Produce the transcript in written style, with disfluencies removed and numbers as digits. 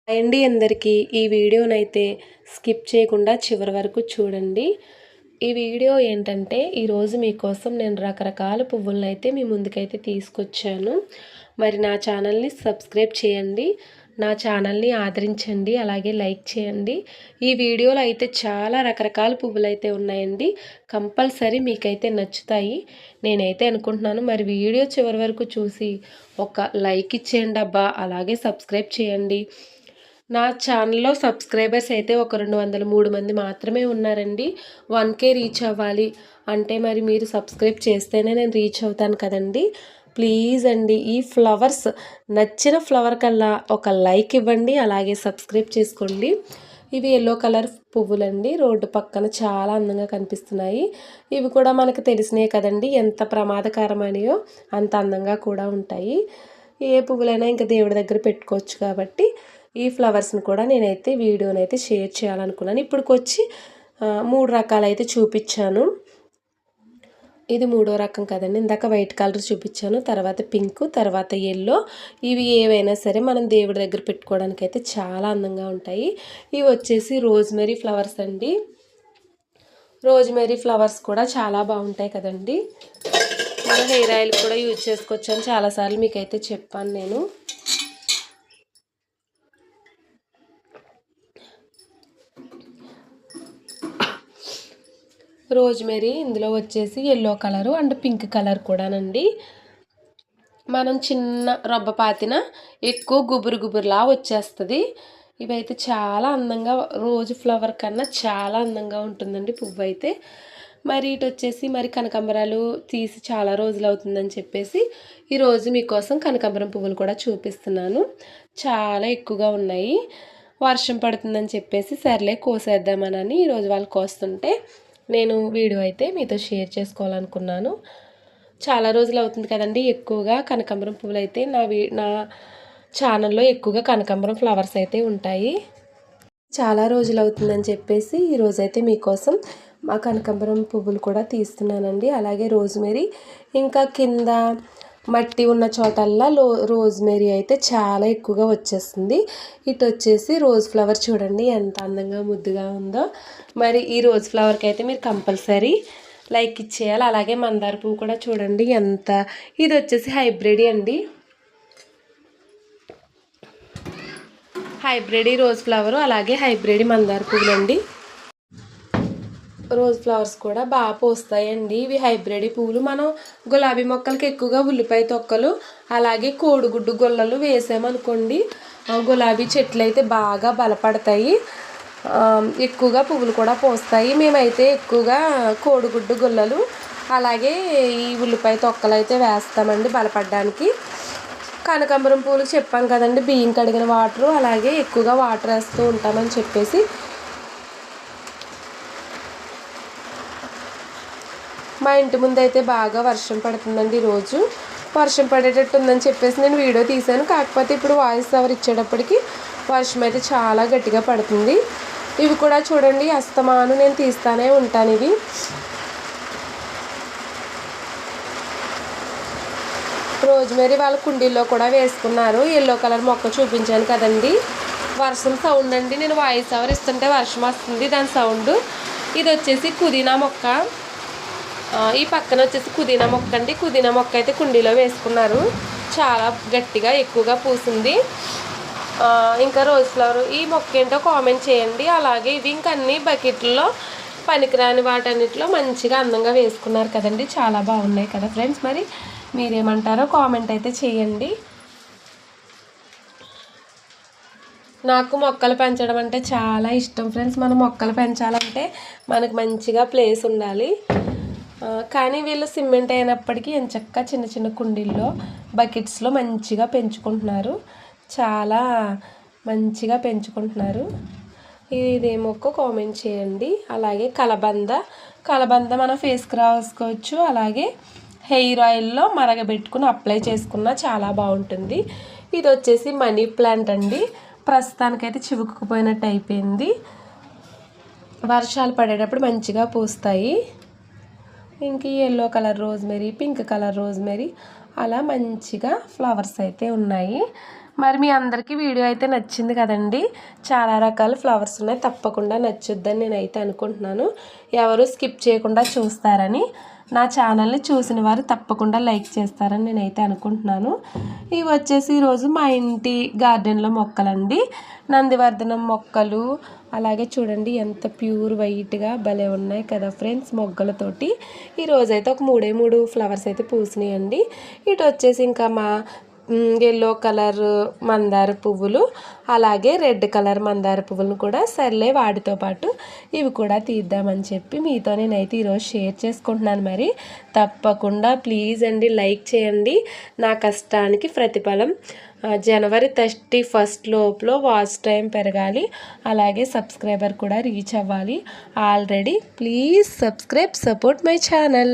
Hi అండి అందరికీ. ఈ వీడియోనైతే స్కిప్ చేయకుండా చివరి వరకు చూడండి. ఈ వీడియో ఏంటంటే ఈరోజు మీకోసం నేను రకరకాల పువ్వులనైతే మీ ముందుకైతే తీసుకొచ్చాను. మరి నా ఛానల్ని సబ్స్క్రైబ్ చేయండి, నా ఛానల్ని ఆదరించండి, అలాగే లైక్ చేయండి. ఈ వీడియోలో అయితే చాలా రకరకాల పువ్వులు అయితే ఉన్నాయండి. కంపల్సరీ మీకైతే నచ్చుతాయి నేనైతే అనుకుంటున్నాను. మరి వీడియో చివరి వరకు చూసి ఒక లైక్ ఇచ్చేయండి అబ్బా, అలాగే సబ్స్క్రైబ్ చేయండి. నా ఛానల్లో సబ్స్క్రైబర్స్ అయితే ఒక 203 మంది మాత్రమే ఉన్నారండి. 1K రీచ్ అవ్వాలి అంటే మరి మీరు సబ్స్క్రైబ్ చేస్తేనే నేను రీచ్ అవుతాను కదండి. ప్లీజ్ అండి, ఈ ఫ్లవర్స్ నచ్చిన ఫ్లవర్ కల్లా ఒక లైక్ ఇవ్వండి, అలాగే సబ్స్క్రైబ్ చేసుకోండి. ఇవి ఎల్లో కలర్ పువ్వులండి, రోడ్డు పక్కన చాలా అందంగా కనిపిస్తున్నాయి. ఇవి కూడా మనకు తెలిసినాయి కదండి, ఎంత ప్రమాదకరమనియో అంత అందంగా కూడా ఉంటాయి. ఏ పువ్వులైనా ఇంకా దేవుడి దగ్గర పెట్టుకోవచ్చు కాబట్టి ఈ ఫ్లవర్స్ని కూడా నేనైతే వీడియోనైతే షేర్ చేయాలనుకున్నాను. ఇప్పటికొచ్చి 3 రకాలైతే చూపించాను. ఇది 3వ రకం కదండి. ఇందాక వైట్ కలర్ చూపించాను, తర్వాత పింక్, తర్వాత ఎల్లో. ఇవి ఏవైనా సరే మనం దేవుడి దగ్గర పెట్టుకోవడానికి అయితే చాలా అందంగా ఉంటాయి. ఇవి వచ్చేసి రోజ్మెరీ ఫ్లవర్స్ అండి. రోజ్మెరీ ఫ్లవర్స్ కూడా చాలా బాగుంటాయి కదండి. మన హెయిర్ ఆయిల్ కూడా యూజ్ చేసుకోవచ్చు అని చాలాసార్లు మీకైతే చెప్పాను నేను. రోజ్మెరీ ఇందులో వచ్చేసి yellow colour and pink colour కూడానండి. మనం చిన్న రొబ్బ పాతిన ఎక్కువ గుబురు గుబురులా వచ్చేస్తుంది. ఇవైతే చాలా అందంగా, రోజు ఫ్లవర్ కన్నా చాలా అందంగా ఉంటుందండి పువ్వు అయితే. మరి ఇటు వచ్చేసి మరి కనకాంబరాలు తీసి చాలా రోజులు అవుతుందని చెప్పేసి ఈరోజు మీకోసం కనకాంబరం పువ్వులు కూడా చూపిస్తున్నాను. చాలా ఎక్కువగా ఉన్నాయి. వర్షం పడుతుందని చెప్పేసి సర్లే కోసేద్దామని ఈరోజు వాళ్ళు కోస్తుంటే నేను వీడియో అయితే మీతో షేర్ చేసుకోవాలనుకున్నాను. చాలా రోజులు అవుతుంది కదండి ఎక్కువగా కనకాంబరం పువ్వులు అయితే నా ఛానల్లో ఎక్కువగా కనకాంబరం ఫ్లవర్స్ అయితే ఉంటాయి. చాలా రోజులు అవుతుందని చెప్పేసి ఈరోజైతే మీకోసం మా కనకాంబరం పువ్వులు కూడా తీస్తున్నానండి. అలాగే రోజ్మెరీ, ఇంకా కింద మట్టి ఉన్న చోటల్లా రోజ్మెరీ అయితే చాలా ఎక్కువగా వచ్చేస్తుంది. ఇటు వచ్చేసి రోజ్ ఫ్లవర్ చూడండి ఎంత అందంగా ముద్దుగా ఉందో. మరి ఈ రోజ్ ఫ్లవర్కి అయితే మీరు కంపల్సరీ లైక్ ఇచ్చేయాలి. అలాగే మందార పువ్వు కూడా చూడండి ఎంత, ఇది వచ్చేసి హైబ్రిడ్ అండి. హైబ్రిడ్ రోజ్ ఫ్లవరు, అలాగే హైబ్రిడ్ మందార పువ్వులు అండి. రోజ్ ఫ్లవర్స్ కూడా బాగా పోస్తాయండి. ఇవి హైబ్రిడ్ పువ్వులు. మనం గులాబీ మొక్కలకి ఎక్కువగా ఉల్లిపాయ తొక్కలు, అలాగే కోడిగుడ్డు గొల్లలు వేసామనుకోండి, గులాబీ చెట్లు అయితే బాగా బలపడతాయి, ఎక్కువగా పువ్వులు కూడా పోస్తాయి. మేమైతే ఎక్కువగా కోడిగుడ్డు గొల్లలు అలాగే ఈ ఉల్లిపాయ తొక్కలు అయితే వేస్తామండి బలపడడానికి. కనకాంబరం పూలకు చెప్పాం కదండి, బియ్యం కడిగిన వాటరు, అలాగే ఎక్కువగా వాటర్ వేస్తూ ఉంటామని చెప్పేసి. మా ఇంటి ముందు అయితే బాగా వర్షం పడుతుందండి. రోజు వర్షం పడేటట్టు ఉందని చెప్పేసి నేను వీడియో తీశాను. కాకపోతే ఇప్పుడు వాయిస్ ఓవర్ ఇచ్చేటప్పటికి వర్షం అయితే చాలా గట్టిగా పడుతుంది. ఇవి కూడా చూడండి అస్తమాను నేను తీస్తానే ఉంటాను. ఇవి రోజ్మెరీ వాళ్ళ కుండీల్లో కూడా వేసుకున్నారు. ఎల్లో కలర్ మొక్క చూపించాను కదండి, వర్షం సౌండ్ అండి. నేను వాయిస్ ఓవర్ ఇస్తుంటే వర్షం వస్తుంది, దాని సౌండ్. ఇది వచ్చేసి పుదీనా మొక్క, ఈ పక్కన వచ్చేసి పుదీనా మొక్క అండి. పుదీనా మొక్క అయితే కుండీలో వేసుకున్నారు, చాలా గట్టిగా ఎక్కువగా పూసింది. ఇంకా రోజ్ ఫ్లవర్, ఈ మొక్క ఏంటో కామెంట్ చేయండి. అలాగే ఇవి ఇంకా అన్ని బకెట్లో పనికిరాని వాటన్నిటిలో మంచిగా అందంగా వేసుకున్నారు కదండి, చాలా బాగున్నాయి కదా ఫ్రెండ్స్. మరి మీరేమంటారో కామెంట్ అయితే చేయండి. నాకు మొక్కలు పెంచడం అంటే చాలా ఇష్టం ఫ్రెండ్స్. మనం మొక్కలు పెంచాలంటే మనకు మంచిగా ప్లేస్ ఉండాలి. కానీ వీళ్ళు సిమెంట్ అయినప్పటికీ ఎంచక్కా చిన్న చిన్న కుండీల్లో బకెట్స్లో మంచిగా పెంచుకుంటున్నారు, చాలా మంచిగా పెంచుకుంటున్నారు. ఇది మొక్క కామెంట్ చేయండి. అలాగే కలబంద మన ఫేస్కి రాసుకోవచ్చు, అలాగే హెయిర్ ఆయిల్లో మరగబెట్టుకుని అప్లై చేసుకున్నా చాలా బాగుంటుంది. ఇది వచ్చేసి మనీ ప్లాంట్ అండి. ప్రస్తుతానికైతే చివుకుపోయినట్టు అయిపోయింది, వర్షాలు పడేటప్పుడు మంచిగా పూస్తాయి. ఇంక yellow colour rosemary, pink colour rosemary, అలా మంచిగా ఫ్లవర్స్ అయితే ఉన్నాయి. మరి మీ అందరికీ వీడియో అయితే నచ్చింది కదండి. చాలా రకాల ఫ్లవర్స్ ఉన్నాయి, తప్పకుండా నచ్చుద్దని నేనైతే అనుకుంటున్నాను. ఎవరు స్కిప్ చేయకుండా చూస్తారని, నా ఛానల్ని చూసిన వారు తప్పకుండా లైక్ చేస్తారని నేనైతే అనుకుంటున్నాను. ఇవి వచ్చేసి ఈరోజు మా ఇంటి గార్డెన్లో మొక్కలండి, నందివర్ధనం మొక్కలు. అలాగే చూడండి ఎంత ప్యూర్ వైట్గా భలే ఉన్నాయి కదా ఫ్రెండ్స్ మొగ్గలతోటి. ఈరోజైతే ఒక 3 ఫ్లవర్స్ అయితే పూసినాయండి. ఇటు వచ్చేసి ఇంకా మా ఎల్లో కలర్ మందార పువ్వులు, అలాగే రెడ్ కలర్ మందార పువ్వులను కూడా సర్లే వాటితో పాటు ఇవి కూడా తీద్దామని చెప్పి మీతో నేనైతే ఈరోజు షేర్ చేసుకుంటున్నాను. మరి తప్పకుండా ప్లీజ్ అండి లైక్ చేయండి. నా కష్టానికి ప్రతిఫలం జనవరి 31 లోపల వాచ్ టైం పెరగాలి, అలాగే సబ్స్క్రైబర్ కూడా రీచ్ అవ్వాలి. Already please subscribe, support my channel.